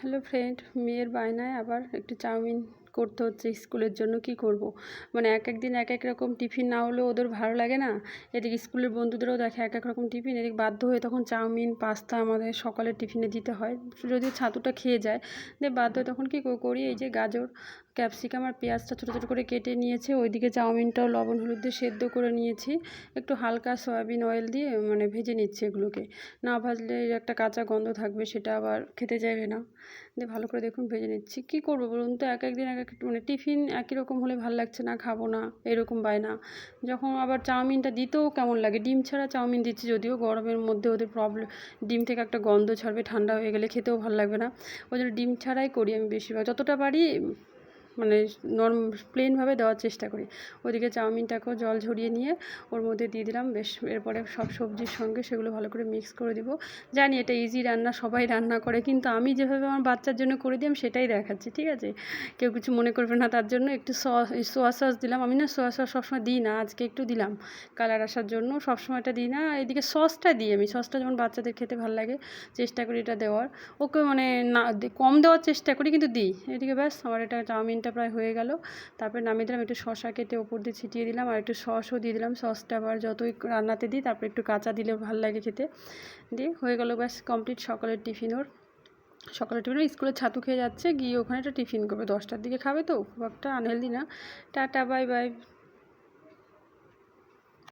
Hello friend, মেয়ের বায়নায় আবার একটু চাউমিন করতে হচ্ছে স্কুলের জন্য। কি করব, মানে এক এক দিন এক এক রকম টিফিন না হলেও ওদের ভালো লাগে না। এদিকে স্কুলের বন্ধুদেরও দেখে এক এক রকম টিফিন, এদিকে বাধ্য হয়ে তখন চাউমিন পাস্তা আমাদের সকালের টিফিনে দিতে হয়। যদিও ছাতুটা খেয়ে যায়, দিয়ে বাধ্য হয়ে তখন কী করি, এই যে গাজর, ক্যাপসিকাম আর পেঁয়াজটা ছোটো ছোটো করে কেটে নিয়েছি, ওইদিকে চাউমিনটাও লবণ হলুদ দিয়ে সেদ্ধ করে নিয়েছি, একটু হালকা সয়াবিন অয়েল দিয়ে মানে ভেজে নিচ্ছি। এগুলোকে না ভাজলে একটা কাঁচা গন্ধ থাকবে, সেটা আবার খেতে চাইবে না। দিয়ে ভালো করে দেখুন ভেজে নিচ্ছি। কী করবো বলুন তো, এক একদিন এক এক মানে টিফিন একই রকম হলে ভালো লাগছে না, খাবো না এরকম বায়না। যখন আবার চাউমিনটা দিতেও কেমন লাগে, ডিম ছাড়া চাউমিন দিচ্ছি, যদিও গরমের মধ্যে ওদের প্রবলেম, ডিম থেকে একটা গন্ধ ছাড়বে, ঠান্ডা হয়ে গেলে খেতেও ভালো লাগবে না। ওই জন্য ডিম ছাড়াই করি আমি বেশিরভাগ, যতটা পারি মানে প্লেনভাবে দেওয়ার চেষ্টা করি। ওইদিকে চাউমিনটাকেও জল ঝরিয়ে নিয়ে ওর মধ্যে দিয়ে দিলাম বেশ, এরপরে সব সবজির সঙ্গে সেগুলো ভালো করে মিক্স করে দিব। জানি এটা ইজি রান্না, সবাই রান্না করে, কিন্তু আমি যেভাবে আমার বাচ্চার জন্য করে দিই আমি সেটাই দেখাচ্ছি, ঠিক আছে? কেউ কিছু মনে করবে না। তার জন্য একটু সোয়া সস দিলাম। আমি না সোয়া সস সবসময় দিই না, আজকে একটু দিলাম কালার আসার জন্য, সবসময়টা দিই না। এদিকে সসটা দিই আমি, সসটা যেমন বাচ্চাদের খেতে ভালো লাগে চেষ্টা করি এটা দেওয়ার। ওকে মানে না কম দেওয়ার চেষ্টা করি, কিন্তু দিই। এদিকে ব্যাস আমার এটা চাউমিনটা প্রায় হয়ে গেল। তারপরে নামিয়ে দিলাম, একটু শসা কেটে ওপর দিয়ে ছিটিয়ে দিলাম, আর একটু সসও দিয়ে দিলাম। সসটা আবার যতই রান্নাতে দিই তারপরে একটু কাঁচা দিলে ভালো লাগে খেতে। দিয়ে হয়ে গেল ব্যাস কমপ্লিট সকালের টিফিন ওর। সকালের টিফিন স্কুলে ছাতু খেয়ে যাচ্ছে, গিয়ে ওখানে একটা টিফিন করবে, 10টার দিকে খাবে, তো খুব একটা আনহেলদি না। Tata, bye bye.